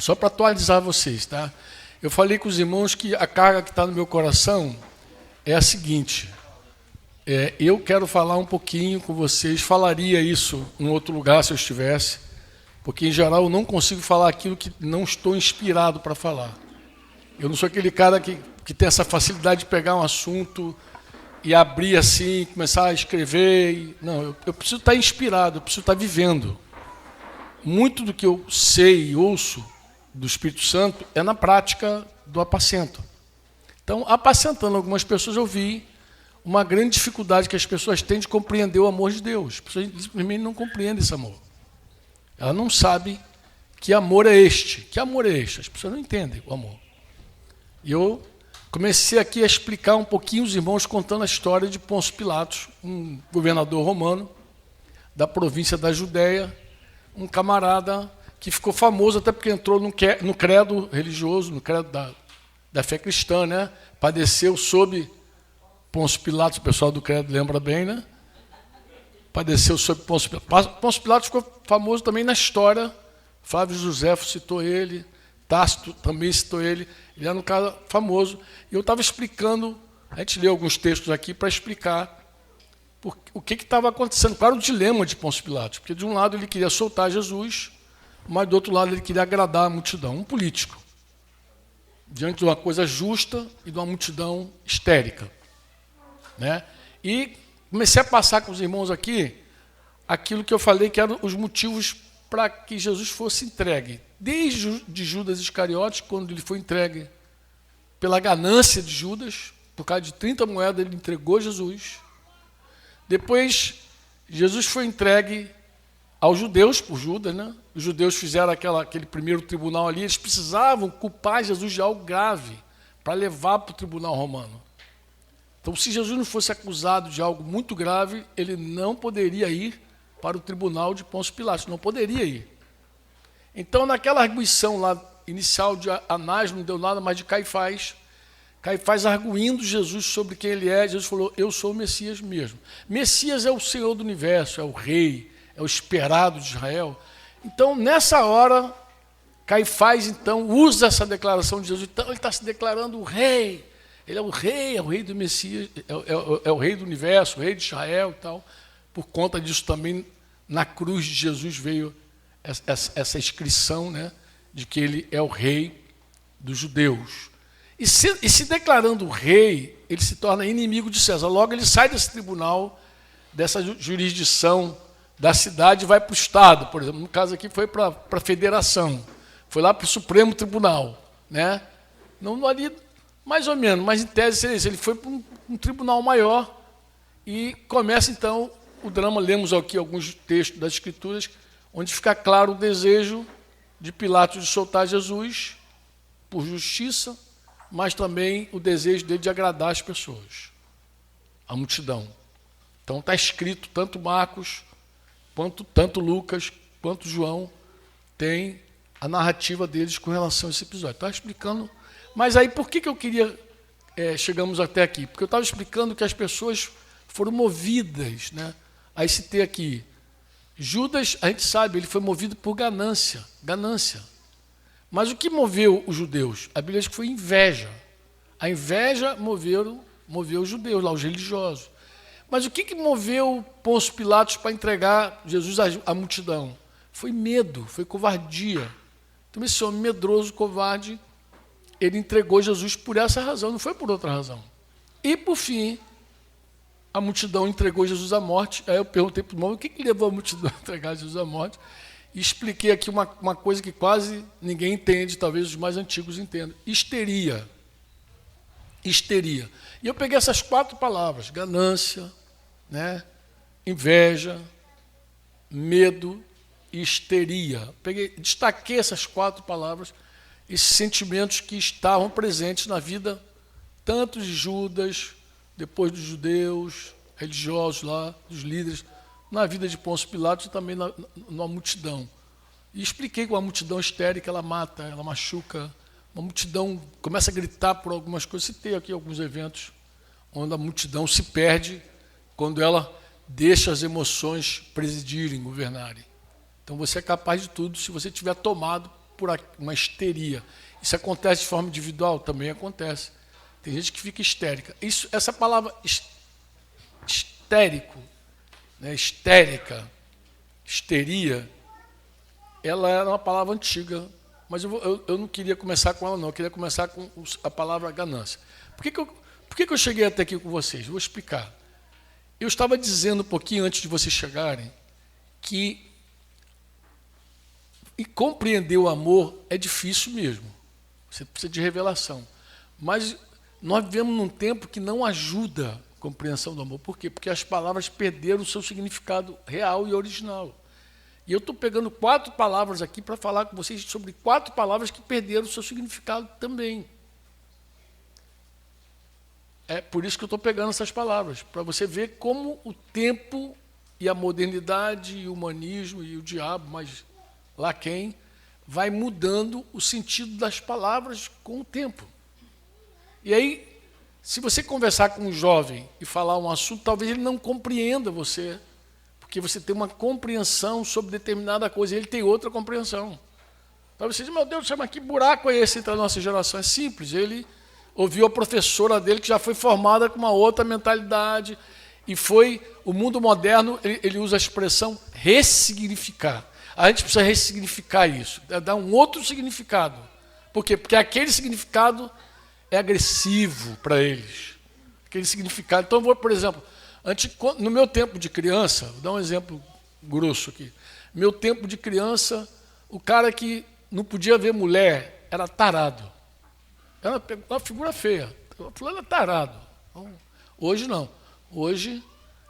Só para atualizar vocês, tá? Eu falei com os irmãos que a carga que está no meu coração é a seguinte. Eu quero falar um pouquinho com vocês, falaria isso em outro lugar se eu estivesse, porque, em geral, eu não consigo falar aquilo que não estou inspirado para falar. Eu não sou aquele cara que tem essa facilidade de pegar um assunto e abrir assim, começar a escrever. Não, eu preciso estar inspirado, eu preciso estar vivendo. Muito do que eu sei e ouço do Espírito Santo é na prática do apacento. Então, apacentando algumas pessoas, eu vi uma grande dificuldade que as pessoas têm de compreender o amor de Deus. As pessoas simplesmente não compreendem esse amor. Ela não sabe que amor é este. Que amor é este? As pessoas não entendem o amor. E eu comecei aqui a explicar um pouquinho, os irmãos contando a história de Pôncio Pilatos, um governador romano da província da Judéia, um camarada que ficou famoso até porque entrou no credo religioso, no credo da fé cristã, né? Padeceu sob Pôncio Pilatos, o pessoal do credo lembra bem, né? Padeceu sob Pôncio Pilatos. Pôncio Pilatos ficou famoso também na história. Flávio Josefo citou ele, Tácito também citou ele. Ele era um cara famoso. E eu estava explicando, a gente leu alguns textos aqui para explicar o que estava acontecendo, qual era o dilema de Pôncio Pilatos. Porque, de um lado, ele queria soltar Jesus, mas, do outro lado, ele queria agradar a multidão, um político, diante de uma coisa justa e de uma multidão histérica. Né? E comecei a passar com os irmãos aqui aquilo que eu falei que eram os motivos para que Jesus fosse entregue. Desde de Judas Iscariotes, quando ele foi entregue pela ganância de Judas, por causa de 30 moedas, ele entregou Jesus. Depois, Jesus foi entregue aos judeus, por Judas, né? Os judeus fizeram aquele primeiro tribunal ali, eles precisavam culpar Jesus de algo grave para levar para o tribunal romano. Então, se Jesus não fosse acusado de algo muito grave, ele não poderia ir para o tribunal de Pôncio Pilatos, não poderia ir. Então, naquela arguição lá inicial de Anás, não deu nada mais de Caifás. Caifás arguindo Jesus sobre quem ele é, Jesus falou, eu sou o Messias mesmo. Messias é o Senhor do universo, é o rei, é o esperado de Israel. Então, nessa hora, Caifás, então, usa essa declaração de Jesus. Então, ele está se declarando o rei. Ele é o rei do Messias, é o rei do universo, o rei de Israel e tal. Por conta disso também, na cruz de Jesus veio essa inscrição, né, de que ele é o rei dos judeus. E se declarando rei, ele se torna inimigo de César. Logo, ele sai desse tribunal, dessa jurisdição da cidade e vai para o Estado, por exemplo. No caso aqui foi para a federação, foi lá para o Supremo Tribunal. Né? Não ali, mais ou menos, mas em tese seria isso. Ele foi para um tribunal maior e começa, então, o drama. Lemos aqui alguns textos das Escrituras, onde fica claro o desejo de Pilatos de soltar Jesus por justiça, mas também o desejo dele de agradar as pessoas, a multidão. Então está escrito, tanto Marcos, tanto Lucas, quanto João, tem a narrativa deles com relação a esse episódio. Estava explicando, mas aí por que eu queria, chegamos até aqui? Porque eu estava explicando que as pessoas foram movidas, né, a esse ter aqui. Judas, a gente sabe, ele foi movido por ganância. Mas o que moveu os judeus? A Bíblia diz que foi inveja. A inveja moveu os judeus, lá, os religiosos. Mas o que moveu Pôncio Pilatos para entregar Jesus à multidão? Foi medo, foi covardia. Então, esse homem medroso, covarde, ele entregou Jesus por essa razão, não foi por outra razão. E, por fim, a multidão entregou Jesus à morte. Aí eu perguntei para o irmão, o que levou a multidão a entregar Jesus à morte? E expliquei aqui uma coisa que quase ninguém entende, talvez os mais antigos entendam. Histeria. E eu peguei essas 4 palavras, ganância, né, inveja, medo e histeria. Destaquei essas 4 palavras, esses sentimentos que estavam presentes na vida tanto de Judas, depois dos judeus, religiosos lá, dos líderes, na vida de Pôncio Pilatos e também na multidão. E expliquei que uma multidão histérica, ela mata, ela machuca. Uma multidão começa a gritar por algumas coisas. Citei aqui alguns eventos onde a multidão se perde quando ela deixa as emoções presidirem, governarem. Então você é capaz de tudo se você estiver tomado por uma histeria. Isso acontece de forma individual? Também acontece. Tem gente que fica histérica. Essa palavra histérico, né, histérica, histeria, ela era uma palavra antiga, mas eu não queria começar com ela, não. Eu queria começar com a palavra ganância. Por que eu cheguei até aqui com vocês? Vou explicar. Eu estava dizendo um pouquinho antes de vocês chegarem que compreender o amor é difícil mesmo. Você precisa de revelação. Mas nós vivemos num tempo que não ajuda a compreensão do amor. Por quê? Porque as palavras perderam o seu significado real e original. E eu estou pegando 4 palavras aqui para falar com vocês sobre 4 palavras que perderam o seu significado também. É por isso que eu estou pegando essas palavras, para você ver como o tempo e a modernidade e o humanismo e o diabo, mas lá quem, vai mudando o sentido das palavras com o tempo. E aí, se você conversar com um jovem e falar um assunto, talvez ele não compreenda você, porque você tem uma compreensão sobre determinada coisa, e ele tem outra compreensão. Então você diz, meu Deus, mas que buraco é esse entre a nossa geração? É simples, ele ouviu a professora dele que já foi formada com uma outra mentalidade, e o mundo moderno, ele usa a expressão ressignificar. A gente precisa ressignificar isso, dar um outro significado. Por quê? Porque aquele significado é agressivo para eles. Aquele significado. Então, por exemplo, no meu tempo de criança, vou dar um exemplo grosso aqui. Meu tempo de criança, o cara que não podia ver mulher era tarado. Era uma figura feia. Fulano é tarado. Hoje não. Hoje,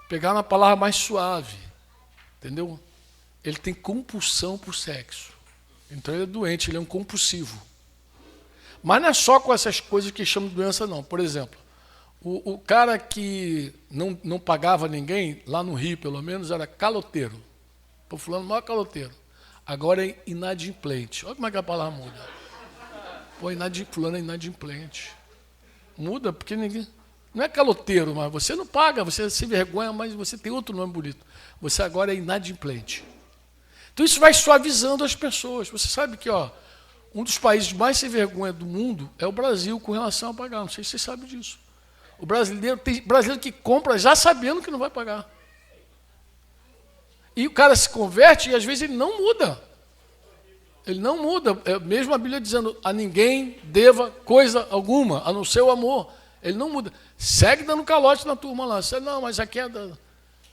pegar uma palavra mais suave. Entendeu? Ele tem compulsão por sexo. Então ele é doente, ele é um compulsivo. Mas não é só com essas coisas que chamam de doença, não. Por exemplo, o cara que não pagava ninguém, lá no Rio pelo menos, era caloteiro. Estou falando maior caloteiro. Agora é inadimplente. Olha como é que a palavra muda. Pô, fulano é inadimplente. Muda porque ninguém... Não é caloteiro, mas você não paga, você se vergonha, mas você tem outro nome bonito. Você agora é inadimplente. Então isso vai suavizando as pessoas. Você sabe que um dos países mais sem vergonha do mundo é o Brasil com relação a pagar. Não sei se você sabe disso. O brasileiro tem brasileiro que compra já sabendo que não vai pagar. E o cara se converte e às vezes ele não muda. Ele não muda. Mesmo a Bíblia dizendo a ninguém deva coisa alguma, a não ser o amor. Ele não muda. Segue dando calote na turma lá. Você, não, mas aqui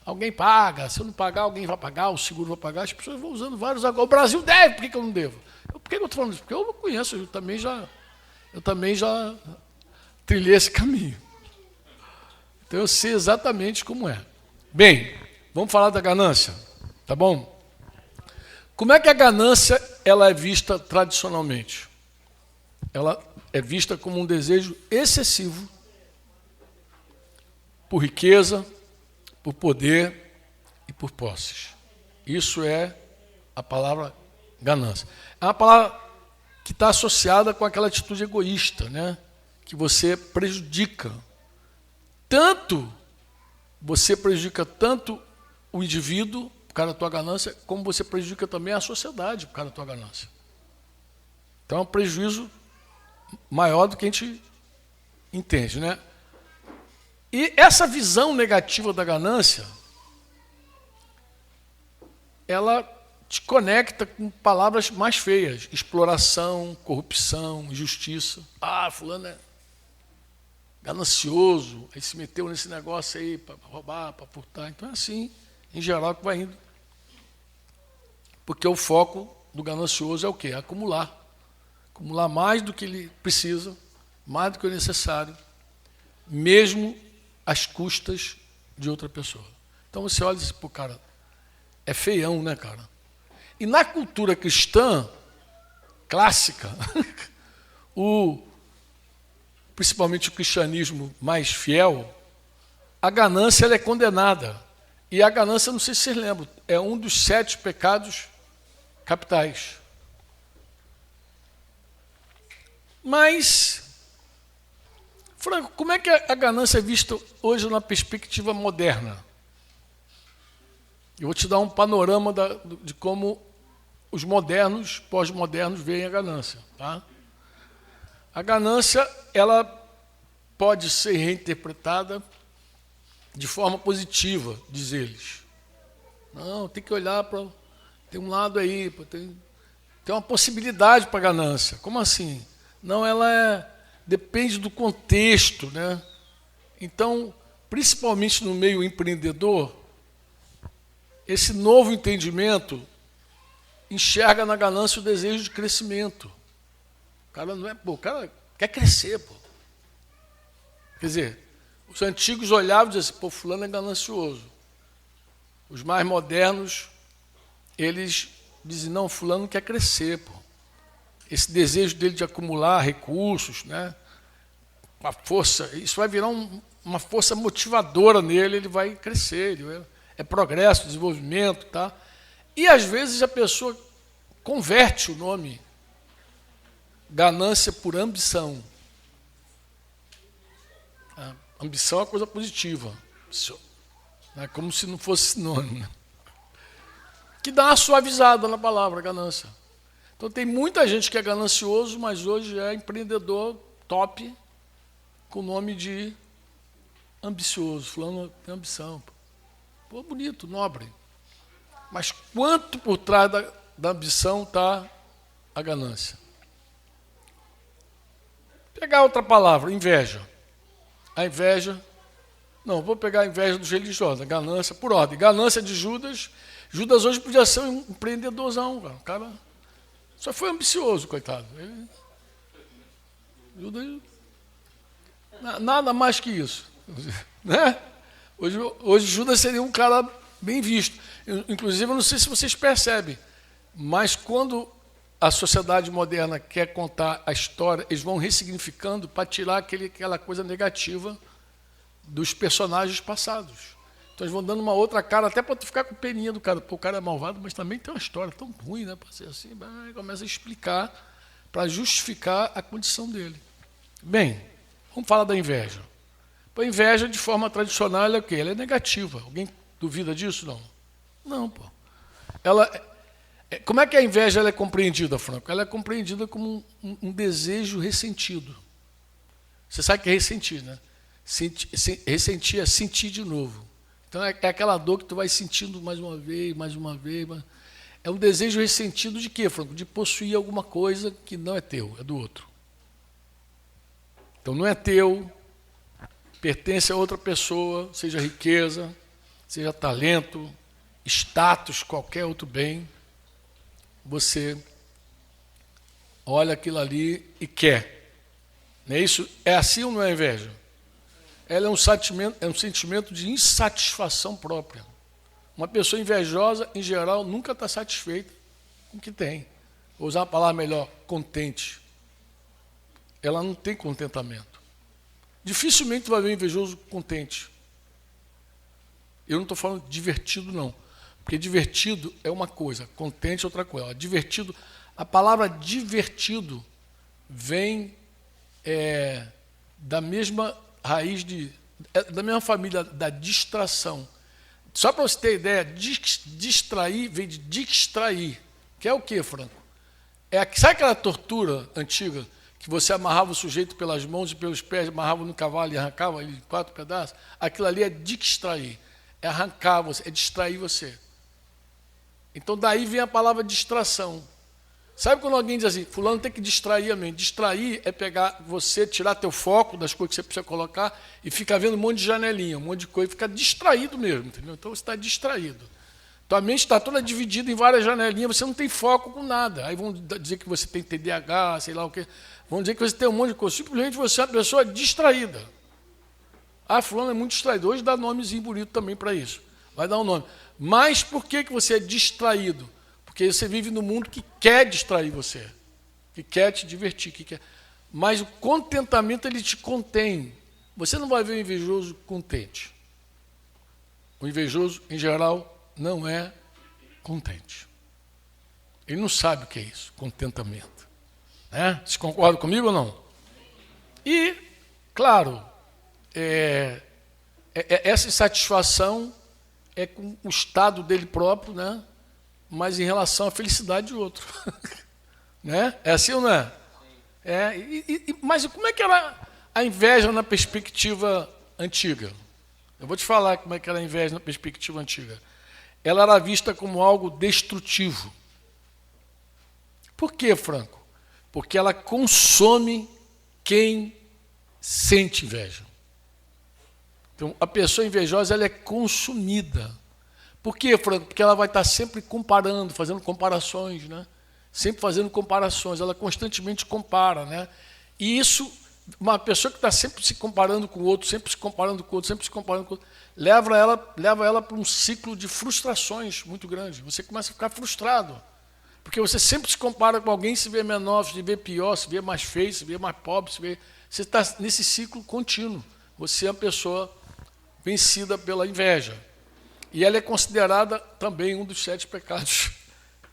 alguém paga. Se eu não pagar, alguém vai pagar, o seguro vai pagar. As pessoas vão usando vários agora. O Brasil deve, por que eu não devo? Por que eu estou falando isso? Porque eu não conheço, eu também já trilhei esse caminho. Então eu sei exatamente como é. Bem, vamos falar da ganância, tá bom? Como é que a ganância ela é vista tradicionalmente? Ela é vista como um desejo excessivo por riqueza, por poder e por posses. Isso é a palavra ganância. É uma palavra que está associada com aquela atitude egoísta, né? Que você prejudica tanto o indivíduo por causa da tua ganância, como você prejudica também a sociedade por causa da tua ganância. Então é um prejuízo maior do que a gente entende, né? E essa visão negativa da ganância, ela te conecta com palavras mais feias: exploração, corrupção, injustiça. Ah, fulano é ganancioso, aí se meteu nesse negócio aí para roubar, para furtar. Então é assim, em geral, que vai indo. Porque o foco do ganancioso é o quê? Acumular. Acumular mais do que ele precisa, mais do que o necessário, mesmo às custas de outra pessoa. Então você olha e diz, pô, cara, é feião, né, cara? E na cultura cristã clássica, principalmente o cristianismo mais fiel, a ganância ela é condenada. E a ganância, não sei se vocês lembram, é um dos 7 pecados capitais. Mas, Franco, como é que a ganância é vista hoje na perspectiva moderna? Eu vou te dar um panorama de como os modernos, pós-modernos, veem a ganância. Tá? A ganância, ela pode ser reinterpretada de forma positiva, diz eles. Não, tem que olhar para... Tem um lado aí, tem uma possibilidade para a ganância. Como assim? Não, depende do contexto, né? Então, principalmente no meio empreendedor, esse novo entendimento enxerga na ganância o desejo de crescimento. O cara não é, o cara quer crescer, pô. Quer dizer, os antigos olhavam e diziam assim, fulano é ganancioso. Os mais modernos, eles dizem, não, fulano quer crescer, pô. Esse desejo dele de acumular recursos, né? Uma força, isso vai virar uma força motivadora nele, ele vai crescer, é progresso, desenvolvimento, tá? E às vezes a pessoa converte o nome ganância por ambição. A ambição é uma coisa positiva, é como se não fosse sinônimo. Que dá uma suavizada na palavra ganância. Então tem muita gente que é ganancioso, mas hoje é empreendedor top, com o nome de ambicioso. Fulano tem ambição. Pô, bonito, nobre. Mas quanto por trás da ambição está a ganância? Pegar outra palavra, inveja. A inveja, não, vou pegar a inveja dos religiosos, a ganância por ordem. Ganância de Judas. Judas hoje podia ser um empreendedorzão, cara. O cara só foi ambicioso, coitado. Judas, nada mais que isso. Né? Hoje Judas seria um cara bem visto. Inclusive, eu não sei se vocês percebem, mas quando a sociedade moderna quer contar a história, eles vão ressignificando para tirar aquela coisa negativa dos personagens passados. Então eles vão dando uma outra cara, até para tu ficar com peninha do cara. Pô, o cara é malvado, mas também tem uma história tão ruim, né? Para ser assim, começa a explicar, para justificar a condição dele. Bem, vamos falar da inveja. A inveja, de forma tradicional, ela é o quê? Ela é negativa. Alguém duvida disso? Não. Não, pô. Como é que a inveja ela é compreendida, Franco? Ela é compreendida como um desejo ressentido. Você sabe o que é ressentir, né? Ressentir é sentir de novo. Então, é aquela dor que tu vai sentindo mais uma vez, mais uma vez. É um desejo ressentido de quê, Franco? De possuir alguma coisa que não é teu, é do outro. Então, não é teu, pertence a outra pessoa, seja riqueza, seja talento, status, qualquer outro bem. Você olha aquilo ali e quer. Não é isso? É assim ou não é inveja? Ela é um sentimento de insatisfação própria. Uma pessoa invejosa, em geral, nunca está satisfeita com o que tem. Vou usar uma palavra melhor, contente. Ela não tem contentamento. Dificilmente vai ver um invejoso contente. Eu não estou falando divertido, não. Porque divertido é uma coisa, contente é outra coisa. Divertido, a palavra divertido vem da mesma raiz da mesma família da distração. Só para você ter ideia, distrair vem de distrair, que é o quê, Franco? Sabe aquela tortura antiga que você amarrava o sujeito pelas mãos e pelos pés, amarrava no cavalo e arrancava ele em 4 pedaços? Aquilo ali é distrair, é arrancar você, é distrair você. Então daí vem a palavra distração. Sabe quando alguém diz assim, fulano tem que distrair a mente? Distrair é pegar você, tirar teu foco das coisas que você precisa colocar e ficar vendo um monte de janelinha, um monte de coisa, e ficar distraído mesmo, entendeu? Então você está distraído. Tua mente está toda dividida em várias janelinhas, você não tem foco com nada. Aí vão dizer que você tem TDAH, sei lá o quê. Vão dizer que você tem um monte de coisa. Simplesmente você é uma pessoa distraída. Ah, fulano é muito distraído. Hoje dá nomezinho bonito também para isso. Vai dar um nome. Mas por que você é distraído? Porque você vive num mundo que quer distrair você, que quer te divertir, mas o contentamento ele te contém. Você não vai ver o invejoso contente. O invejoso, em geral, não é contente. Ele não sabe o que é isso, contentamento. Né? Vocês concordam comigo ou não? E, claro, essa insatisfação é com o estado dele próprio, né? mas em relação à felicidade de outro. Né? É assim ou não é? Mas como é que era a inveja na perspectiva antiga? Eu vou te falar como é que era a inveja na perspectiva antiga. Ela era vista como algo destrutivo. Por quê, Franco? Porque ela consome quem sente inveja. Então, a pessoa invejosa ela é consumida. Por quê, Franco? Porque ela vai estar sempre comparando, fazendo comparações, né? Sempre fazendo comparações, ela constantemente compara, né? E isso, uma pessoa que está sempre se comparando com o outro, sempre se comparando com o outro, sempre se comparando com o outro, leva ela para um ciclo de frustrações muito grande. Você começa a ficar frustrado, porque você sempre se compara com alguém, se vê menor, se vê pior, se vê mais feio, se vê mais pobre, você está nesse ciclo contínuo. Você é uma pessoa vencida pela inveja. E ela é considerada também um dos 7 pecados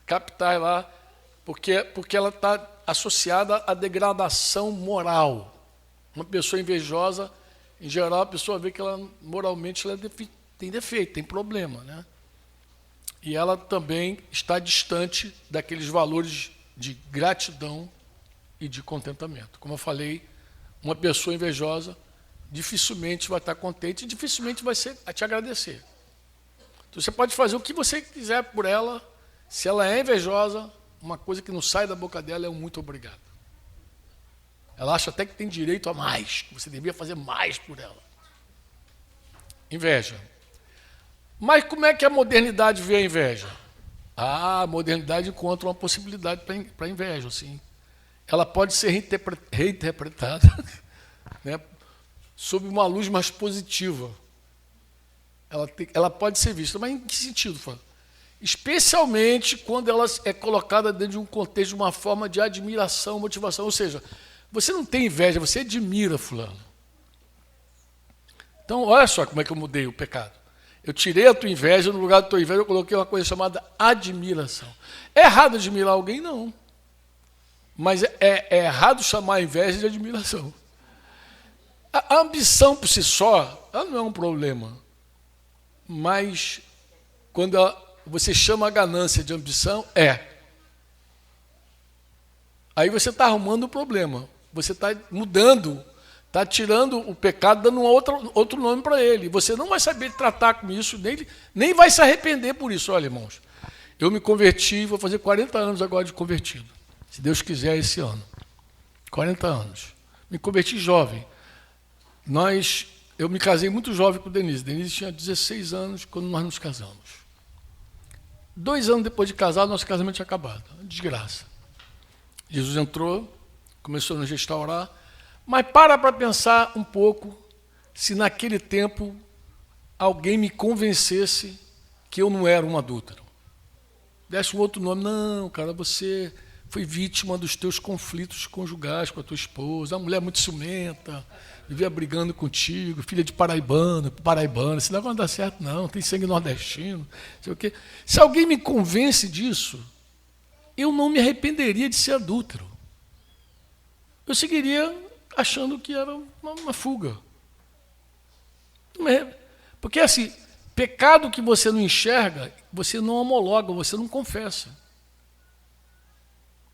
capitais lá, porque ela está associada à degradação moral. Uma pessoa invejosa, em geral, a pessoa vê que ela moralmente ela tem defeito, tem problema, né? E ela também está distante daqueles valores de gratidão e de contentamento. Como eu falei, uma pessoa invejosa dificilmente vai estar contente e dificilmente vai te agradecer. Então, você pode fazer o que você quiser por ela, se ela é invejosa, uma coisa que não sai da boca dela é um muito obrigado. Ela acha até que tem direito a mais, que você devia fazer mais por ela. Inveja. Mas como é que a modernidade vê a inveja? A modernidade encontra uma possibilidade para a inveja, sim. Ela pode ser reinterpretada né, sob uma luz mais positiva. Ela pode ser vista, mas em que sentido, Fábio? Especialmente quando ela é colocada dentro de um contexto, de uma forma de admiração, motivação. Ou seja, você não tem inveja, você admira fulano. Então, olha só como é que eu mudei o pecado. Eu tirei a tua inveja, no lugar da tua inveja eu coloquei uma coisa chamada admiração. É errado admirar alguém? Não. Mas é errado chamar a inveja de admiração. A ambição por si só, ela não é um problema. Mas quando você chama a ganância de ambição, aí você está arrumando o problema. Você está mudando, está tirando o pecado, dando outro nome para ele. Você não vai saber tratar com isso, nem vai se arrepender por isso. Olha, irmãos, eu me converti, vou fazer 40 anos agora de convertido. Se Deus quiser, esse ano. 40 anos. Me converti jovem. Eu me casei muito jovem com Denise. Denise tinha 16 anos quando nós nos casamos. 2 anos depois de casar, nosso casamento tinha acabado. Desgraça. Jesus entrou, começou a nos restaurar. Mas para pensar um pouco se naquele tempo alguém me convencesse que eu não era um adúltero. Desse um outro nome. Não, cara, você foi vítima dos teus conflitos conjugais com a tua esposa. Uma mulher muito ciumenta, vivia brigando contigo, filha de paraibano, esse negócio não dá certo, não, tem sangue nordestino, sei o quê. Se alguém me convence disso, eu não me arrependeria de ser adúltero. Eu seguiria achando que era uma fuga. Porque assim, pecado que você não enxerga, você não homologa, você não confessa.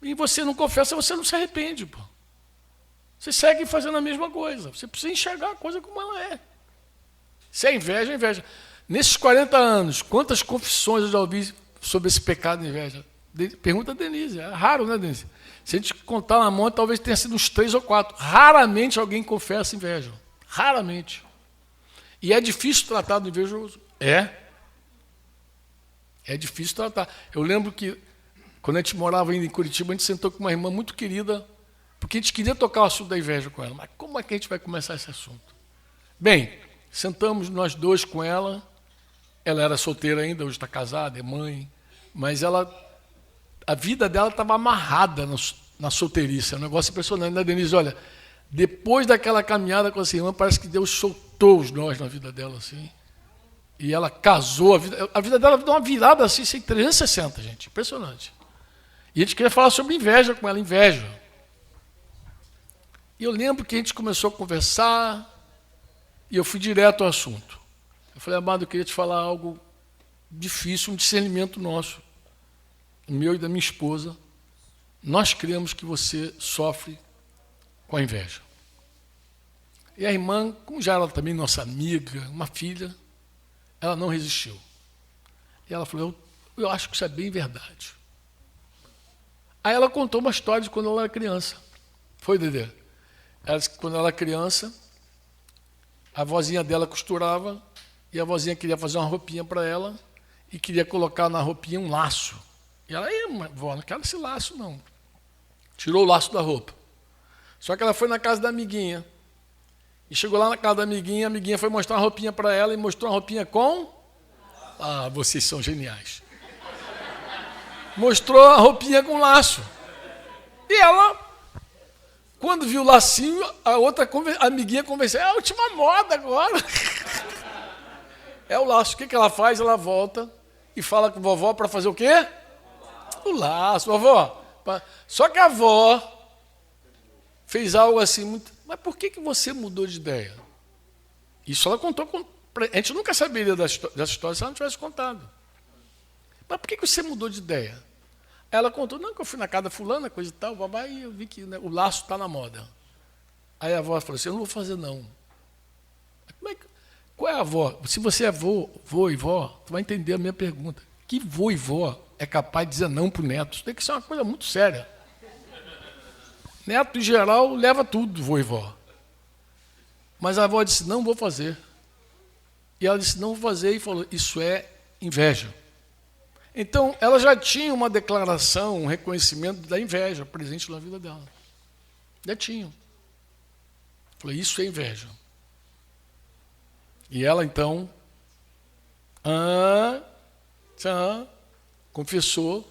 E você não confessa, você não se arrepende, pô. Você segue fazendo a mesma coisa. Você precisa enxergar a coisa como ela é. Se é inveja, é inveja. Nesses 40 anos, quantas confissões eu já ouvi sobre esse pecado de inveja? Pergunta a Denise. É raro, né, Denise? Se a gente contar na mão, talvez tenha sido uns 3 ou 4. Raramente alguém confessa inveja. Raramente. E é difícil tratar do invejoso. É difícil tratar. Eu lembro que, quando a gente morava ainda em Curitiba, a gente sentou com uma irmã muito querida, porque a gente queria tocar o assunto da inveja com ela. Mas como é que a gente vai começar esse assunto? Bem, sentamos nós dois com ela. Ela era solteira ainda, hoje está casada, é mãe. Mas a vida dela estava amarrada na solteirice. É um negócio impressionante, né, Denise? Olha, depois daquela caminhada com essa irmã, parece que Deus soltou os nós na vida dela, assim. E ela casou, a vida dela deu uma virada assim, 360, gente. Impressionante. E a gente queria falar sobre inveja com ela, inveja. E eu lembro que a gente começou a conversar e eu fui direto ao assunto. Eu falei, amado, eu queria te falar algo difícil, um discernimento nosso. o meu e da minha esposa, nós cremos que você sofre com a inveja. E a irmã, como já era também nossa amiga, uma filha, ela não resistiu. E ela falou, eu acho que isso é bem verdade. Aí ela contou uma história de quando ela era criança. Foi, Dedê? Ela disse que quando ela era criança, a vozinha dela costurava e a vozinha queria fazer uma roupinha para ela e queria colocar na roupinha um laço. E ela, vó, não quero esse laço, não. Tirou o laço da roupa. Só que ela foi na casa da amiguinha. E chegou lá na casa da amiguinha, a amiguinha foi mostrar uma roupinha para ela e mostrou uma roupinha com... Ah, vocês são geniais. Mostrou a roupinha com laço. E ela, quando viu o lacinho, a amiguinha convenceu, é a última moda agora. É o laço. O que ela faz? Ela volta e fala com a vovó para fazer o quê? O laço, vovó. Só que a avó fez algo assim muito... Mas por que você mudou de ideia? Isso ela contou. A gente nunca saberia dessa história se ela não tivesse contado. Mas por que você mudou de ideia? Ela contou, não, que eu fui na casa da fulana, coisa e tal, babá, e eu vi que, né, o laço está na moda. Aí a avó falou assim, eu não vou fazer não. Qual é a avó? Se você é vô e vó, tu vai entender a minha pergunta. Que vô e vó é capaz de dizer não para o neto? Isso tem que ser uma coisa muito séria. Neto, em geral, leva tudo, vô e vó. Mas a avó disse, não vou fazer. E ela disse, não vou fazer, e falou, isso é inveja. Então, ela já tinha uma declaração, um reconhecimento da inveja presente na vida dela. Já tinha. Falei, isso é inveja. E ela, então, confessou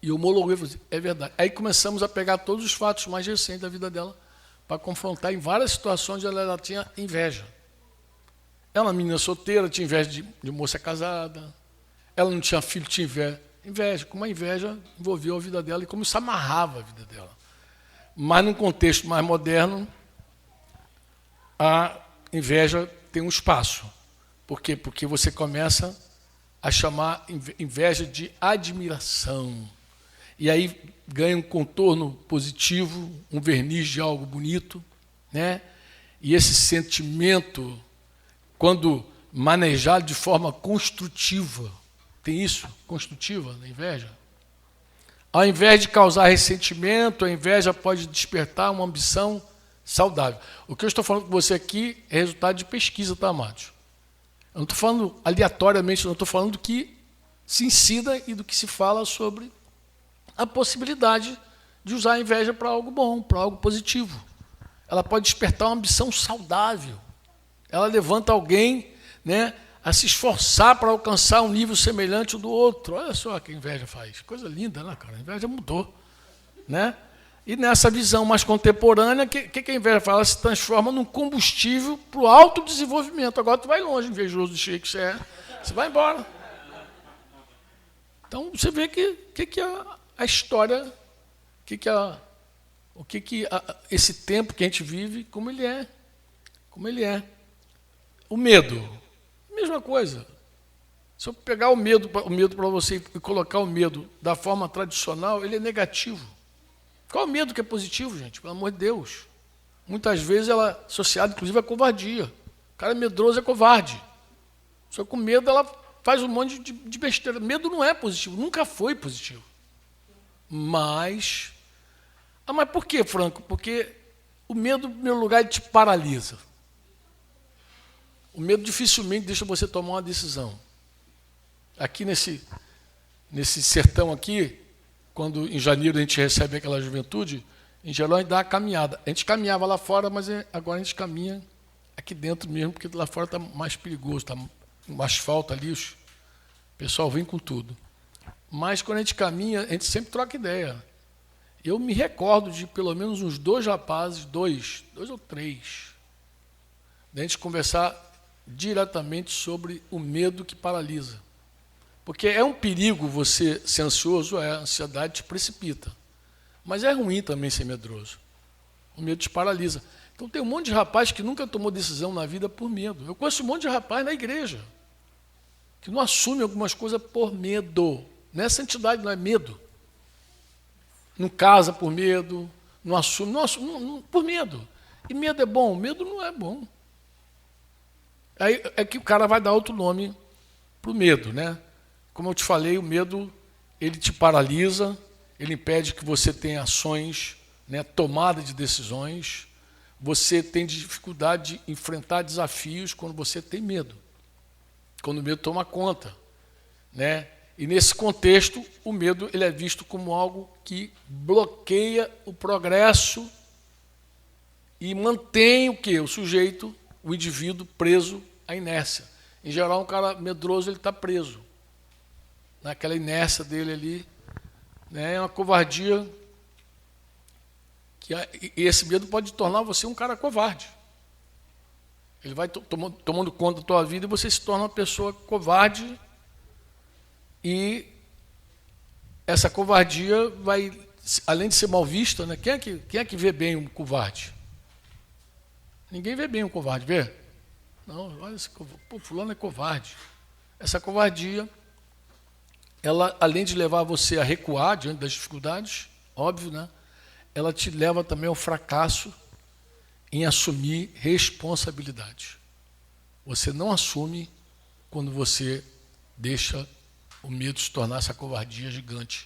e homologou e falou assim, é verdade. Aí começamos a pegar todos os fatos mais recentes da vida dela para confrontar em várias situações onde ela tinha inveja. Ela, menina solteira, tinha inveja de moça casada. Ela não tinha filho, tinha inveja. Como a inveja envolveu a vida dela e como isso amarrava a vida dela. Mas, num contexto mais moderno, a inveja tem um espaço. Por quê? Porque você começa a chamar inveja de admiração. E aí ganha um contorno positivo, um verniz de algo bonito, né? E esse sentimento, quando manejado de forma construtiva, tem isso, construtiva, na inveja? Ao invés de causar ressentimento, a inveja pode despertar uma ambição saudável. O que eu estou falando com você aqui é resultado de pesquisa, tá, amados? Eu não estou falando aleatoriamente, não estou falando do que se ensina e do que se fala sobre a possibilidade de usar a inveja para algo bom, para algo positivo. Ela pode despertar uma ambição saudável. Ela levanta alguém, né, a se esforçar para alcançar um nível semelhante ao do outro. Olha só o que a inveja faz. Coisa linda, né, cara? A inveja mudou, né? E nessa visão mais contemporânea, o que a inveja faz? Ela se transforma num combustível para o autodesenvolvimento. Agora tu vai longe, invejoso do jeito que você é. Você vai embora. Então, você vê que a história, esse tempo que a gente vive, como ele é. Como ele é. O medo, mesma coisa. Se eu pegar o medo para você e colocar o medo da forma tradicional, ele é negativo. Qual o medo que é positivo, gente? Pelo amor de Deus. Muitas vezes ela é associada, inclusive, à covardia. O cara é medroso, é covarde. Só que com medo ela faz um monte de besteira. Medo não é positivo, nunca foi positivo. Mas por que, Franco? Porque o medo, em primeiro lugar, ele te paralisa. O medo dificilmente deixa você tomar uma decisão. Aqui nesse sertão aqui, quando em janeiro a gente recebe aquela juventude, em geral a gente dá uma caminhada. A gente caminhava lá fora, mas agora a gente caminha aqui dentro mesmo, porque lá fora está mais perigoso, está um asfalto ali, o pessoal vem com tudo. Mas quando a gente caminha, a gente sempre troca ideia. Eu me recordo de pelo menos uns 2 rapazes, dois ou três, da gente conversar diretamente sobre o medo que paralisa. Porque é um perigo você ser ansioso, a ansiedade te precipita. Mas é ruim também ser medroso. O medo te paralisa. Então tem um monte de rapaz que nunca tomou decisão na vida por medo. Eu conheço um monte de rapaz na igreja que não assume algumas coisas por medo. Não é santidade, não é medo. Não casa por medo, não assume, por medo. E medo é bom? Medo não é bom. Aí é que o cara vai dar outro nome para o medo, né? Como eu te falei, o medo, ele te paralisa, ele impede que você tenha ações, né, tomada de decisões. Você tem dificuldade de enfrentar desafios quando você tem medo. Quando o medo toma conta, né? E nesse contexto, o medo ele é visto como algo que bloqueia o progresso e mantém o quê? O sujeito, o indivíduo, preso à inércia. Em geral, um cara medroso ele está preso. Naquela inércia dele ali, né? É uma covardia. E esse medo pode tornar você um cara covarde. Ele vai tomando conta da tua vida e você se torna uma pessoa covarde. E essa covardia vai, além de ser mal vista, né? Quem é que vê bem um covarde? Ninguém vê bem um covarde, vê? Não, olha esse covarde. Pô, fulano é covarde. Essa covardia, ela, além de levar você a recuar diante das dificuldades, óbvio, né? Ela te leva também ao fracasso em assumir responsabilidade. Você não assume quando você deixa o medo se tornar essa covardia gigante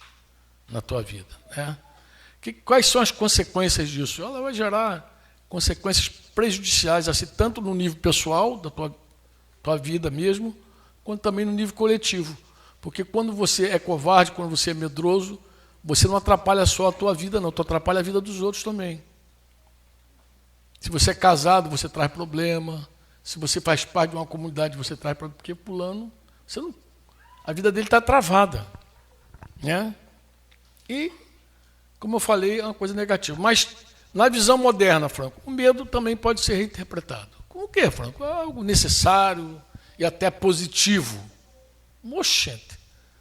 na tua vida, né? Quais são as consequências disso? Ela vai gerar consequências prejudiciais, assim, tanto no nível pessoal, da tua vida mesmo, quanto também no nível coletivo. Porque quando você é covarde, quando você é medroso, você não atrapalha só a tua vida, não, tu atrapalha a vida dos outros também. Se você é casado, você traz problema. Se você faz parte de uma comunidade, você traz problema. Porque pulando, você não, a vida dele está travada, né? E, como eu falei, é uma coisa negativa. Mas, na visão moderna, Franco, o medo também pode ser reinterpretado. Com o quê, Franco? É algo necessário e até positivo. Oxente,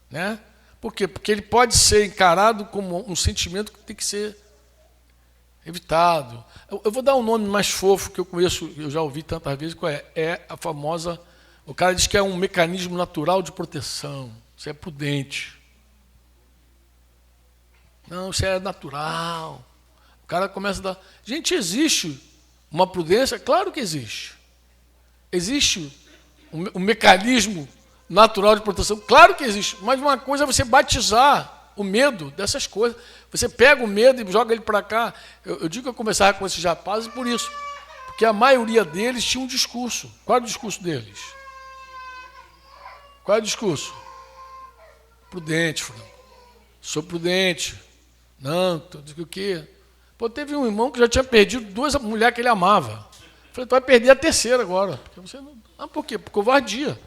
né? Por quê? Porque ele pode ser encarado como um sentimento que tem que ser evitado. Eu vou dar um nome mais fofo que eu conheço, eu já ouvi tantas vezes, qual é? É a famosa... O cara diz que é um mecanismo natural de proteção. Isso é prudente. Não, isso é natural. O cara começa a dar... Gente, existe uma prudência? Claro que existe. Existe um mecanismo natural de proteção? Claro que existe. Mas uma coisa é você batizar o medo dessas coisas. Você pega o medo e joga ele para cá. Eu digo que eu conversava com esses rapazes por isso. Porque a maioria deles tinha um discurso. Qual é o discurso deles? Qual é o discurso? Prudente, Franco. Sou prudente. Não, o quê? Pô, teve um irmão que já tinha perdido 2 mulheres que ele amava. Eu falei, tu vai perder a terceira agora. Porque você não... Ah, por quê? Por covardia.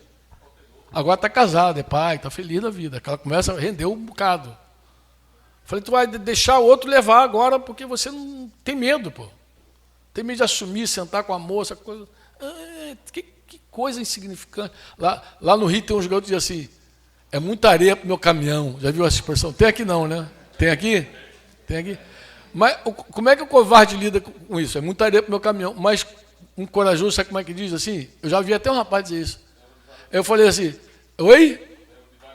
Agora está casado, é pai, está feliz da vida. Ela começa a render um bocado. Eu falei, tu vai deixar o outro levar agora porque você não tem medo, pô. Tem medo de assumir, sentar com a moça, coisa... Que coisa insignificante. Lá no Rio tem uns garotos que dizem assim, é muita areia para o meu caminhão. Já viu essa expressão? Tem aqui não, né? Tem aqui? Tem aqui. Mas como é que o covarde lida com isso? É muita areia para o meu caminhão. Mas um corajoso, sabe como é que diz assim? Eu já vi até um rapaz dizer isso. Eu falei assim, oi?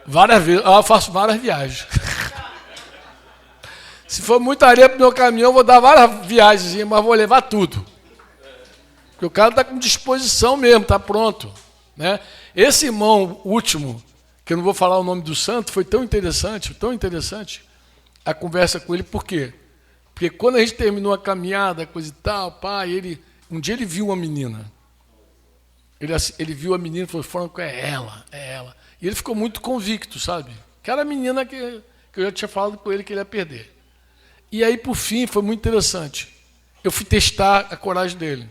Várias vezes. Eu faço várias viagens. Se for muita areia para o meu caminhão, eu vou dar várias viagens, mas vou levar tudo. Porque o cara está com disposição mesmo, está pronto, né? Esse irmão último, que eu não vou falar o nome do santo, foi tão interessante a conversa com ele. Por quê? Porque quando a gente terminou a caminhada, coisa e tal, um dia ele viu uma menina. Ele viu a menina e falou, Franco, é ela. E ele ficou muito convicto, sabe? Que era a menina que eu já tinha falado com ele que ele ia perder. E aí, por fim, foi muito interessante. Eu fui testar a coragem dele.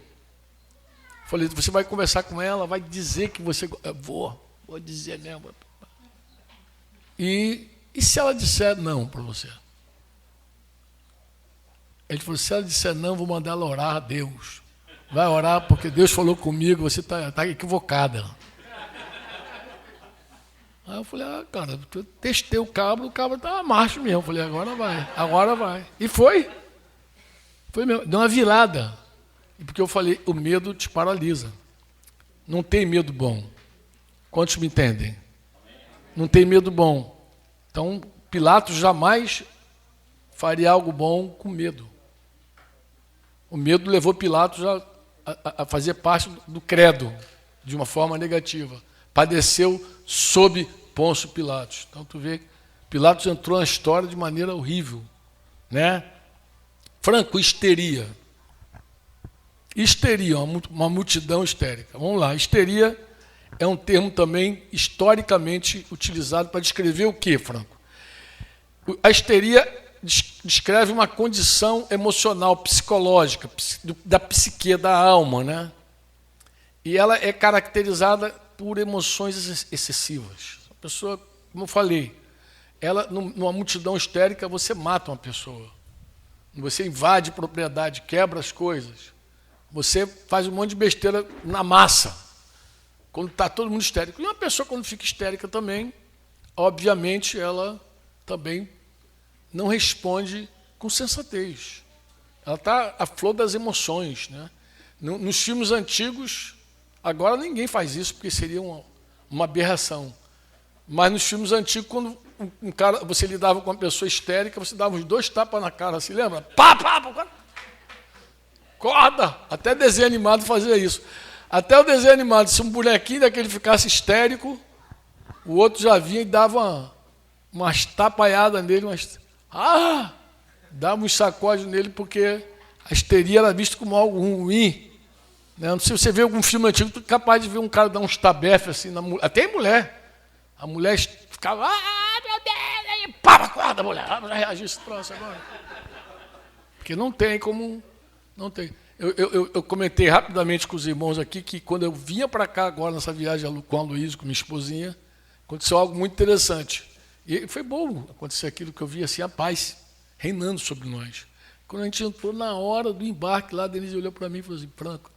Falei, você vai conversar com ela, vai dizer que você... Vou dizer mesmo. E se ela disser não para você? Ele falou, se ela disser não, vou mandar ela orar a Deus. Vai orar porque Deus falou comigo, você está equivocada. Aí eu falei, cara, eu testei o cabra estava macho mesmo. Eu falei, agora vai. E foi. Foi mesmo, deu uma virada. Porque eu falei, o medo te paralisa. Não tem medo bom. Quantos me entendem? Não tem medo bom. Então, Pilatos jamais faria algo bom com medo. O medo levou Pilatos a fazer parte do credo, de uma forma negativa. Padeceu sob Pôncio Pilatos. Então, tu vê, Pilatos entrou na história de maneira horrível, né? Franco, histeria. Histeria, uma multidão histérica. Vamos lá, histeria é um termo também historicamente utilizado para descrever o quê, Franco? A histeria descreve uma condição emocional, psicológica, da psique, da alma, né? E ela é caracterizada por emoções excessivas. A pessoa, como eu falei, ela, numa multidão histérica, você mata uma pessoa. Você invade propriedade, quebra as coisas. Você faz um monte de besteira na massa, quando está todo mundo histérico. E uma pessoa, quando fica histérica também, obviamente, ela também não responde com sensatez. Ela está à flor das emoções, né? Nos filmes antigos, agora ninguém faz isso, porque seria uma aberração. Mas nos filmes antigos, quando um cara, você lidava com uma pessoa histérica, você dava uns 2 tapas na cara, se lembra? Pá, pá, pá, acorda! Até desenho animado fazia isso. Até o desenho animado, se um bonequinho daquele ficasse histérico, o outro já vinha e dava umas tapaiadas nele, dava uns sacodes nele, porque a histeria era vista como algo ruim. Né? Não sei se você vê algum filme antigo, tu é capaz de ver um cara dar uns tabefes assim, até em mulher. A mulher ficava, meu Deus, pá, acorda, mulher, vai reagir esse troço agora. Porque não tem como, não tem. Eu comentei rapidamente com os irmãos aqui que quando eu vinha para cá agora, nessa viagem com a Luísa, com minha esposinha, aconteceu algo muito interessante. E foi bom acontecer aquilo que eu vi, assim, a paz reinando sobre nós. Quando a gente entrou na hora do embarque lá, a Denise olhou para mim e falou assim, Franco,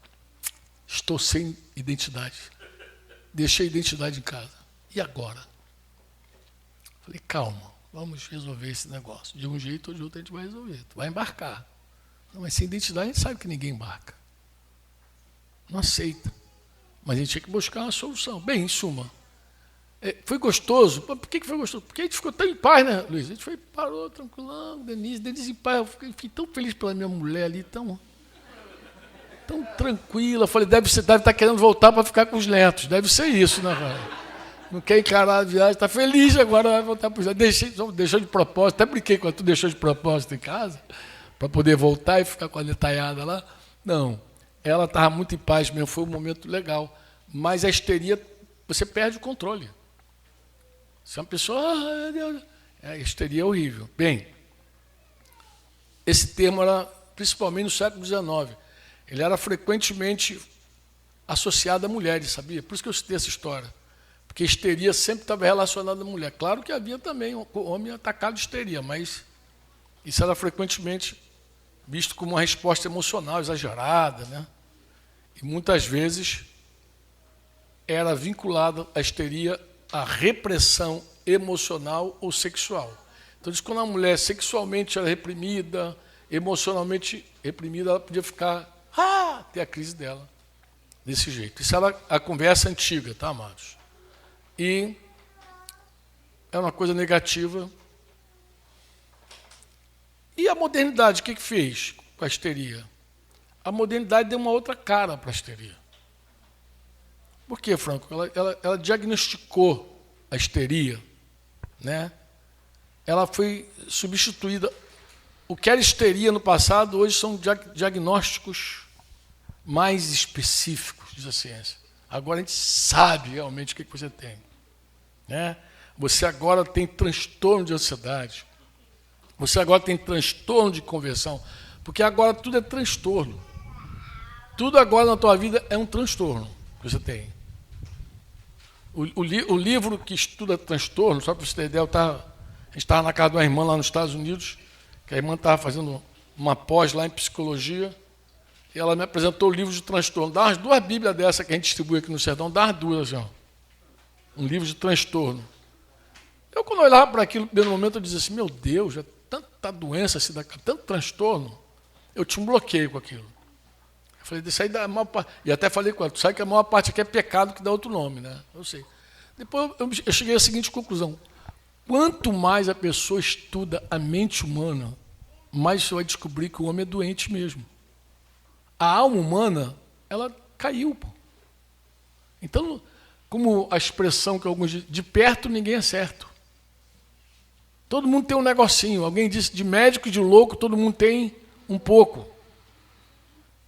estou sem identidade. Deixei a identidade em casa. E agora? Falei, calma, vamos resolver esse negócio. De um jeito ou de outro a gente vai resolver. Tu vai embarcar. Não, mas sem identidade a gente sabe que ninguém embarca. Não aceita. Mas a gente tinha que buscar uma solução. Bem, em suma, foi gostoso. Por que foi gostoso? Porque a gente ficou tão em paz, né, Luiz? A gente parou tranquilão, Denise em paz. Eu fiquei tão feliz pela minha mulher ali, tão tranquila. Eu falei, deve estar querendo voltar para ficar com os netos. Deve ser isso, né, cara? Não quer encarar a viagem, está feliz agora, vai voltar para os netos. Deixou de propósito, até brinquei quando tu deixou de propósito em casa, para poder voltar e ficar com a detalhada lá. Não, ela estava muito em paz mesmo, foi um momento legal. Mas a histeria, você perde o controle. Se uma pessoa, meu Deus, a histeria é horrível. Bem, esse termo era, principalmente no século XIX, ele era frequentemente associado a mulheres, sabia? Por isso que eu citei essa história. Porque histeria sempre estava relacionada à mulher. Claro que havia também o homem atacado de histeria, mas isso era frequentemente visto como uma resposta emocional exagerada, né? E muitas vezes era vinculada a histeria à repressão emocional ou sexual. Então, diz que quando a mulher sexualmente era reprimida, emocionalmente reprimida, ela podia ficar, ter a crise dela, desse jeito. Isso era a conversa antiga, tá, amados? E é uma coisa negativa. E a modernidade, o que fez com a histeria? A modernidade deu uma outra cara para a histeria. Por quê, Franco? Ela diagnosticou a histeria, né? Ela foi substituída. O que era histeria no passado, hoje são diagnósticos mais específicos, diz a ciência. Agora a gente sabe realmente o que você tem. Né? Você agora tem transtorno de ansiedade. Você agora tem transtorno de conversão. Porque agora tudo é transtorno. Tudo agora na tua vida é um transtorno que você tem. O livro que estuda transtorno, só para você ter ideia, a gente estava na casa de uma irmã lá nos Estados Unidos, que a irmã estava fazendo uma pós lá em psicologia, e ela me apresentou o livro de transtorno. Dá umas 2 Bíblias dessas que a gente distribui aqui no Sertão, dá umas 2, assim, ó. Um livro de transtorno. Eu, quando olhava para aquilo, no primeiro momento, eu dizia assim, meu Deus, é tanta doença, assim, tanto transtorno, eu tinha um bloqueio com aquilo. Eu falei, isso aí dá a maior parte. E até falei com ela, tu sabe que a maior parte aqui é pecado que dá outro nome, né? Eu sei. Depois eu cheguei à seguinte conclusão. quanto mais a pessoa estuda a mente humana, mais você vai descobrir que o homem é doente mesmo. A alma humana, ela caiu. Pô. Então, como a expressão que alguns dizem, de perto ninguém é certo. Todo mundo tem um negocinho. Alguém disse, de médico e de louco, todo mundo tem um pouco.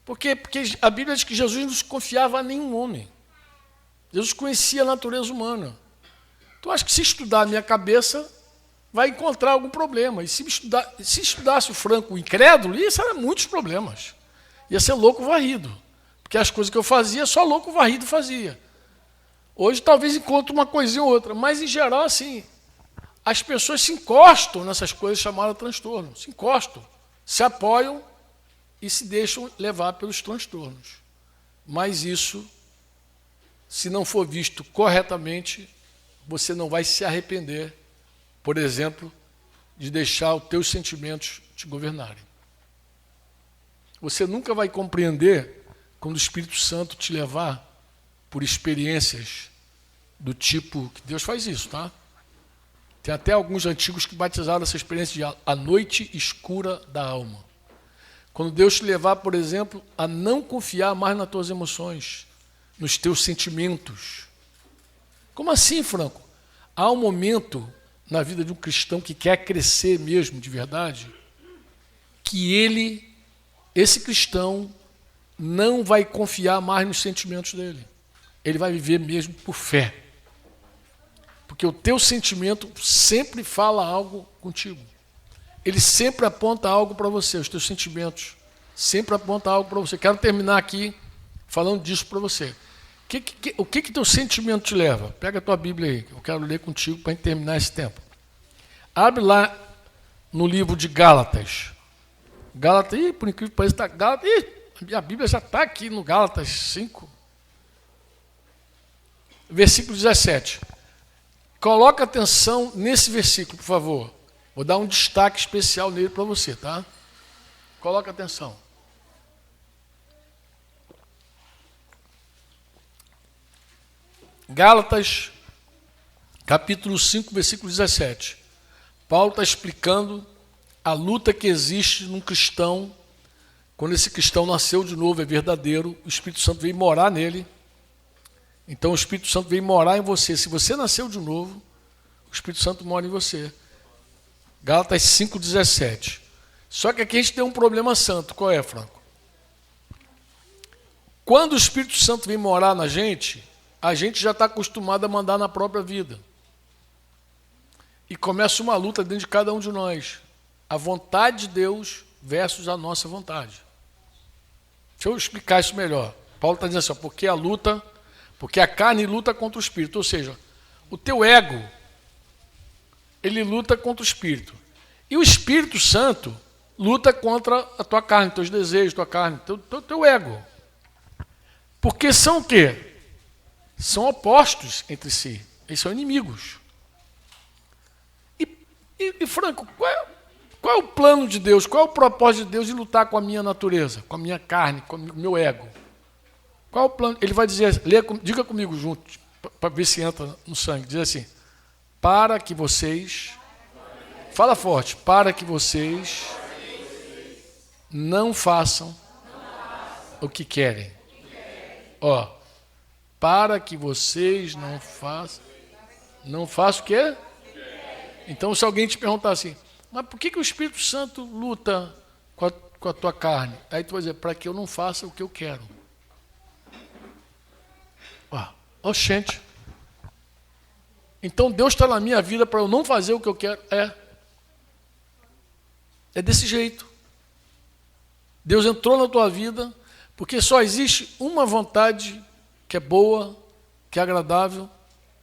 Por quê? Porque a Bíblia diz que Jesus não se confiava a nenhum homem. Jesus conhecia a natureza humana. Então, acho que se estudar a minha cabeça, vai encontrar algum problema. E se estudasse o Franco o incrédulo, isso era muitos problemas. Ia ser louco varrido. Porque as coisas que eu fazia, só louco varrido fazia. Hoje talvez encontre uma coisinha ou outra, mas em geral, assim, as pessoas se encostam nessas coisas chamadas transtorno. Se encostam, se apoiam e se deixam levar pelos transtornos. Mas isso, se não for visto corretamente, você não vai se arrepender, por exemplo, de deixar os teus sentimentos te governarem. Você nunca vai compreender quando o Espírito Santo te levar por experiências do tipo que Deus faz isso, tá? Tem até alguns antigos que batizaram essa experiência de a noite escura da alma. Quando Deus te levar, por exemplo, a não confiar mais nas tuas emoções, nos teus sentimentos. Como assim, Franco? Há um momento na vida de um cristão que quer crescer mesmo, de verdade, que esse cristão, não vai confiar mais nos sentimentos dele. Ele vai viver mesmo por fé. Porque o teu sentimento sempre fala algo contigo. Ele sempre aponta algo para você, os teus sentimentos sempre apontam algo para você. Quero terminar aqui falando disso para você. O que teu sentimento te leva? Pega a tua Bíblia aí, eu quero ler contigo para terminar esse tempo. Abre lá no livro de Gálatas. Gálatas, por incrível que pareça, está Gálatas. A Bíblia já está aqui no Gálatas 5. Versículo 17. Coloca atenção nesse versículo, por favor. Vou dar um destaque especial nele para você, tá? Coloca atenção. Gálatas, capítulo 5, versículo 17. Paulo está explicando a luta que existe num cristão, quando esse cristão nasceu de novo, é verdadeiro, o Espírito Santo veio morar nele. Então o Espírito Santo veio morar em você. Se você nasceu de novo, o Espírito Santo mora em você. Gálatas 5,17. Só que aqui a gente tem um problema santo. Qual é, Franco? Quando o Espírito Santo vem morar na gente, a gente já está acostumado a mandar na própria vida. E começa uma luta dentro de cada um de nós. A vontade de Deus versus a nossa vontade. Deixa eu explicar isso melhor. Paulo está dizendo assim, porque a carne luta contra o espírito. Ou seja, o teu ego, ele luta contra o espírito. E o Espírito Santo luta contra a tua carne, teus desejos, tua carne, teu ego. Porque são o quê? São opostos entre si. Eles são inimigos. E Franco, qual é o plano de Deus? Qual é o propósito de Deus em lutar com a minha natureza, com a minha carne, com o meu ego? Qual é o plano? Ele vai dizer, diga comigo junto, para ver se entra no sangue. Diz assim, para que vocês, fala forte, para que vocês não façam o que querem. Ó, para que vocês não façam o quê? Então, se alguém te perguntar assim, mas por que o Espírito Santo luta com a tua carne? Aí tu vai dizer, para que eu não faça o que eu quero. Oxente. Então Deus está na minha vida para eu não fazer o que eu quero? É desse jeito. Deus entrou na tua vida porque só existe uma vontade que é boa, que é agradável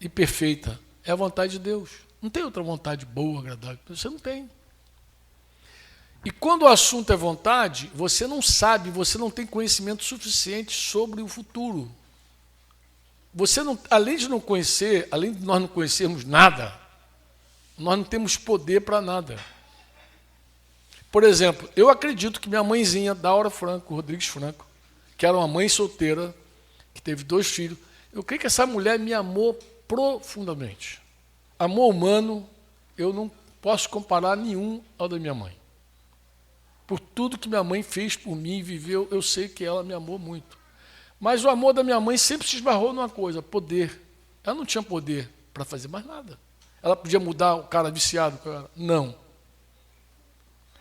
e perfeita. É a vontade de Deus. Não tem outra vontade boa, agradável. Você não tem. E quando o assunto é vontade, você não sabe, você não tem conhecimento suficiente sobre o futuro. Você não, além de não conhecer, além de nós não conhecermos nada, nós não temos poder para nada. Por exemplo, eu acredito que minha mãezinha, Daura Franco, Rodrigues Franco, que era uma mãe solteira, que teve 2 filhos, eu creio que essa mulher me amou profundamente. Amor humano, eu não posso comparar nenhum ao da minha mãe. Por tudo que minha mãe fez por mim e viveu, eu sei que ela me amou muito. Mas o amor da minha mãe sempre se esbarrou numa coisa, poder. Ela não tinha poder para fazer mais nada. Ela podia mudar o cara viciado? Não.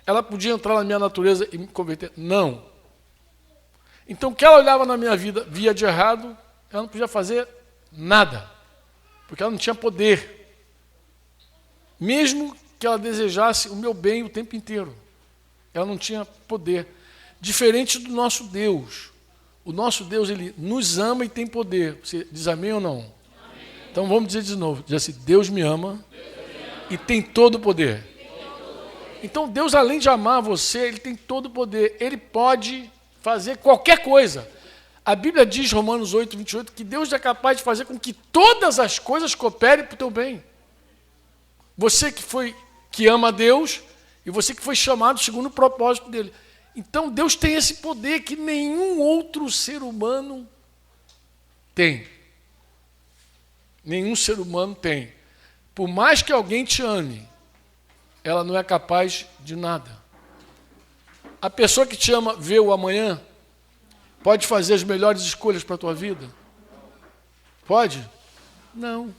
Ela podia entrar na minha natureza e me converter? Não. Então, o que ela olhava na minha vida, via de errado, ela não podia fazer nada. Porque ela não tinha poder. Mesmo que ela desejasse o meu bem o tempo inteiro. Ela não tinha poder. Diferente do nosso Deus. O nosso Deus, ele nos ama e tem poder. Você diz amém ou não? Amém. Então vamos dizer de novo. Diz assim, Deus me ama e tem todo o poder. Então Deus, além de amar você, ele tem todo o poder. Ele pode fazer qualquer coisa. A Bíblia diz, Romanos 8, 28, que Deus é capaz de fazer com que todas as coisas cooperem para o teu bem. Você que ama a Deus e você que foi chamado segundo o propósito dele. Então Deus tem esse poder que nenhum outro ser humano tem. Nenhum ser humano tem. Por mais que alguém te ame, ela não é capaz de nada. A pessoa que te ama vê o amanhã, pode fazer as melhores escolhas para a tua vida? Pode? Não.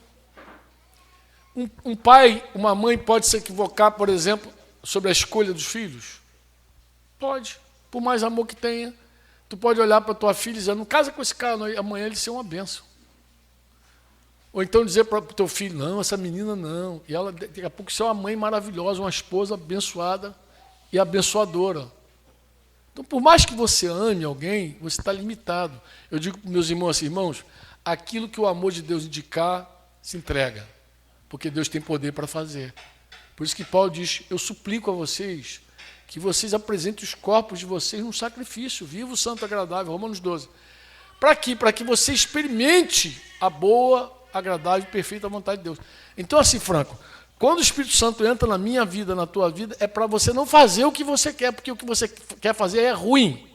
Um pai, uma mãe pode se equivocar, por exemplo, sobre a escolha dos filhos? Pode. Por mais amor que tenha, tu pode olhar para tua filha e dizer, não casa com esse cara, não, amanhã ele ser uma bênção. Ou então dizer para o teu filho, não, essa menina não. E ela, daqui a pouco, ser uma mãe maravilhosa, uma esposa abençoada e abençoadora. Então, por mais que você ame alguém, você está limitado. Eu digo para meus irmãos assim, irmãos, aquilo que o amor de Deus indicar, se entrega. Porque Deus tem poder para fazer. Por isso que Paulo diz, eu suplico a vocês que vocês apresentem os corpos de vocês num sacrifício, vivo, santo, agradável, Romanos 12. Para quê? Para que você experimente a boa, agradável e perfeita vontade de Deus. Então, assim, Franco, quando o Espírito Santo entra na minha vida, na tua vida, é para você não fazer o que você quer, porque o que você quer fazer é ruim.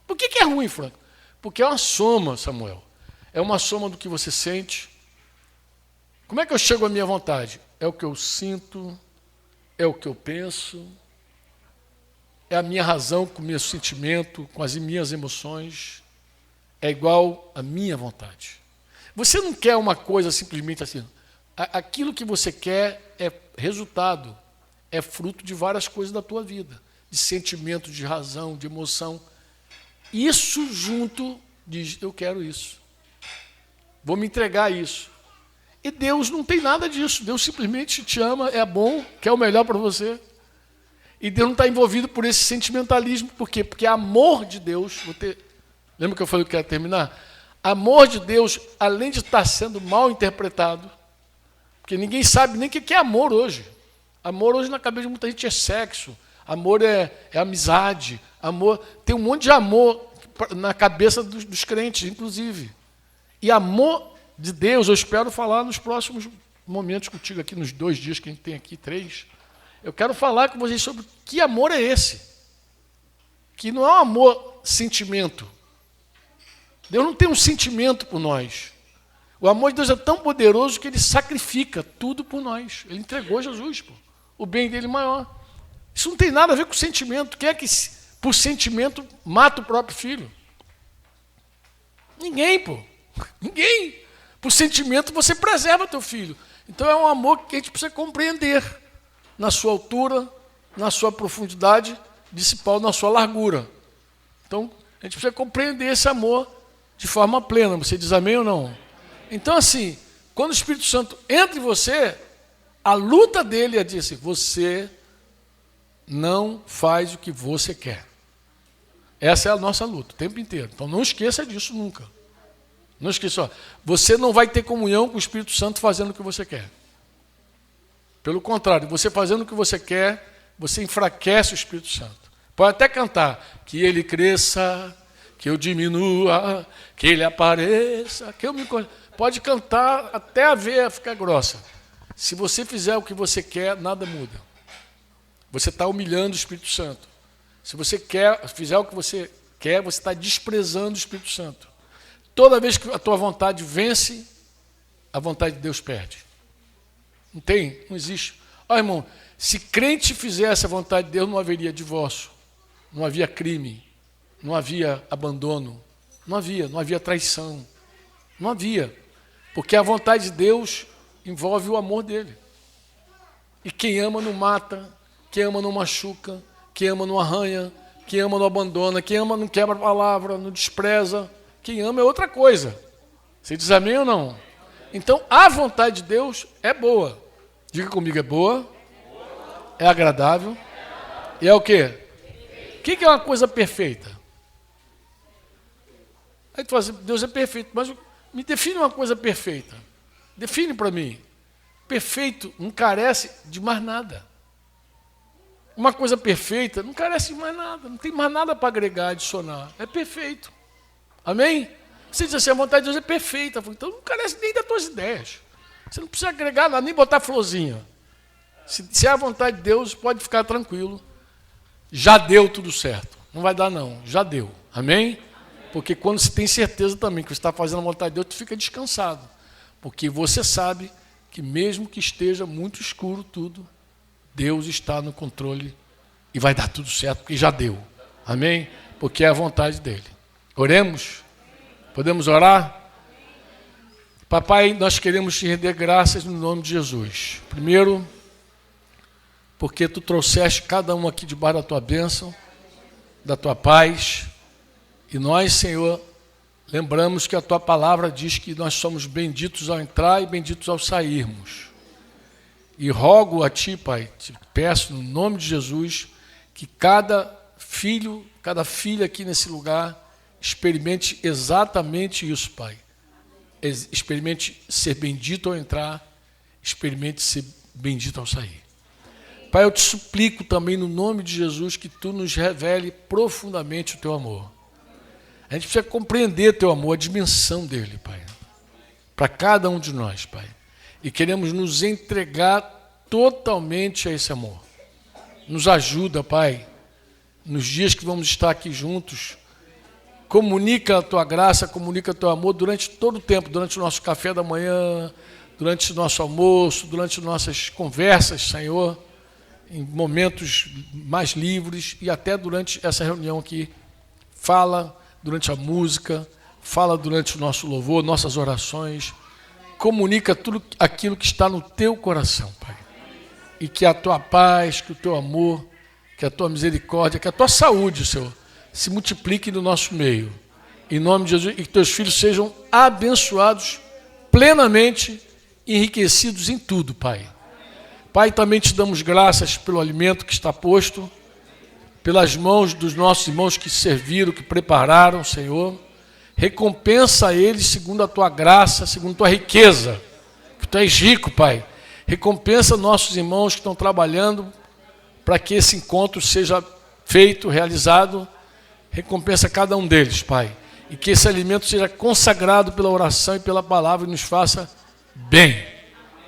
Por que é ruim, Franco? Porque é uma soma, Samuel. É uma soma do que você sente. Como é que eu chego à minha vontade? É o que eu sinto, é o que eu penso, é a minha razão com o meu sentimento, com as minhas emoções. É igual à minha vontade. Você não quer uma coisa simplesmente assim. Aquilo que você quer é resultado, é fruto de várias coisas da tua vida, de sentimento, de razão, de emoção. Isso junto diz, eu quero isso. Vou me entregar a isso. E Deus não tem nada disso. Deus simplesmente te ama, é bom, quer o melhor para você. E Deus não está envolvido por esse sentimentalismo. Por quê? Porque amor de Deus... Lembra que eu falei que eu quero terminar? Amor de Deus, além de estar sendo mal interpretado, porque ninguém sabe nem o que é amor hoje. Amor hoje na cabeça de muita gente é sexo. Amor é amizade. Amor, tem um monte de amor na cabeça dos crentes, inclusive. E amor de Deus, eu espero falar nos próximos momentos contigo aqui, nos 2 dias que a gente tem aqui, 3. Eu quero falar com vocês sobre que amor é esse. Que não é um amor sentimento. Deus não tem um sentimento por nós. O amor de Deus é tão poderoso que ele sacrifica tudo por nós. Ele entregou Jesus, pô. O bem dele maior. Isso não tem nada a ver com sentimento. Quem é que, por sentimento, mata o próprio filho? Ninguém, pô. Ninguém. Por sentimento, você preserva teu filho. Então é um amor que a gente precisa compreender. Na sua altura, na sua profundidade, disse Paulo, na sua largura. Então, a gente precisa compreender esse amor de forma plena. Você diz amém ou não? Então, assim, quando o Espírito Santo entra em você, a luta dele é dizer assim, você não faz o que você quer. Essa é a nossa luta, o tempo inteiro. Então, não esqueça disso nunca. Não esqueça, você não vai ter comunhão com o Espírito Santo fazendo o que você quer. Pelo contrário, você fazendo o que você quer, você enfraquece o Espírito Santo. Pode até cantar, que ele cresça, que eu diminua, que ele apareça, que eu me... Pode cantar até a veia ficar grossa. Se você fizer o que você quer, nada muda. Você está humilhando o Espírito Santo. Se você fizer o que você quer, você está desprezando o Espírito Santo. Toda vez que a tua vontade vence, a vontade de Deus perde. Não existe. Olha, irmão, se crente fizesse a vontade de Deus, não haveria divórcio, não havia crime, não havia abandono, não havia traição, não havia. Porque a vontade de Deus envolve o amor dele. E quem ama não mata, quem ama não machuca, quem ama não arranha, quem ama não abandona, quem ama não quebra a palavra, não despreza. Quem ama é outra coisa. Você diz amém ou não? Então, a vontade de Deus é boa. Diga comigo, é boa, é agradável e é o quê? O que é uma coisa perfeita? Aí tu fala assim, Deus é perfeito, mas me define uma coisa perfeita. Define para mim. Perfeito não carece de mais nada. Uma coisa perfeita não carece de mais nada. Não tem mais nada para agregar, adicionar. É perfeito. Amém? Você diz assim, a vontade de Deus é perfeita. Então não carece nem das tuas ideias. Você não precisa agregar nada, nem botar florzinha. Se é a vontade de Deus, pode ficar tranquilo. Já deu tudo certo. Não vai dar não, já deu. Amém? Porque quando você tem certeza também que você está fazendo a vontade de Deus, você fica descansado. Porque você sabe que mesmo que esteja muito escuro tudo, Deus está no controle e vai dar tudo certo, porque já deu. Amém? Porque é a vontade dele. Oremos? Podemos orar? Papai, nós queremos te render graças no nome de Jesus. Primeiro, porque tu trouxeste cada um aqui debaixo da tua bênção, da tua paz. E nós, Senhor, lembramos que a tua palavra diz que nós somos benditos ao entrar e benditos ao sairmos. E rogo a ti, Pai, te peço no nome de Jesus, que cada filho, cada filha aqui nesse lugar experimente exatamente isso, Pai. Experimente ser bendito ao entrar, experimente ser bendito ao sair. Pai, eu te suplico também no nome de Jesus que tu nos revele profundamente o teu amor. A gente precisa compreender teu amor, a dimensão dele, Pai, para cada um de nós, Pai. E queremos nos entregar totalmente a esse amor. Nos ajuda, Pai, nos dias que vamos estar aqui juntos. Comunica a tua graça, comunica o teu amor durante todo o tempo, durante o nosso café da manhã, durante o nosso almoço, durante nossas conversas, Senhor, em momentos mais livres e até durante essa reunião aqui. Fala durante a música, fala durante o nosso louvor, nossas orações. Comunica tudo aquilo que está no teu coração, Pai. E que a tua paz, que o teu amor, que a tua misericórdia, que a tua saúde, Senhor, se multiplique no nosso meio. Em nome de Jesus, e que teus filhos sejam abençoados, plenamente enriquecidos em tudo, Pai. Pai, também te damos graças pelo alimento que está posto, pelas mãos dos nossos irmãos que serviram, que prepararam, Senhor. Recompensa eles segundo a tua graça, segundo a tua riqueza, que tu és rico, Pai. Recompensa nossos irmãos que estão trabalhando para que esse encontro seja feito, realizado. Recompensa cada um deles, Pai. E que esse alimento seja consagrado pela oração e pela palavra e nos faça bem.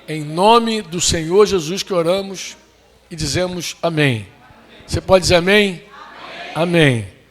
Em nome do Senhor Jesus que oramos e dizemos amém. Você pode dizer amém? Amém. Amém.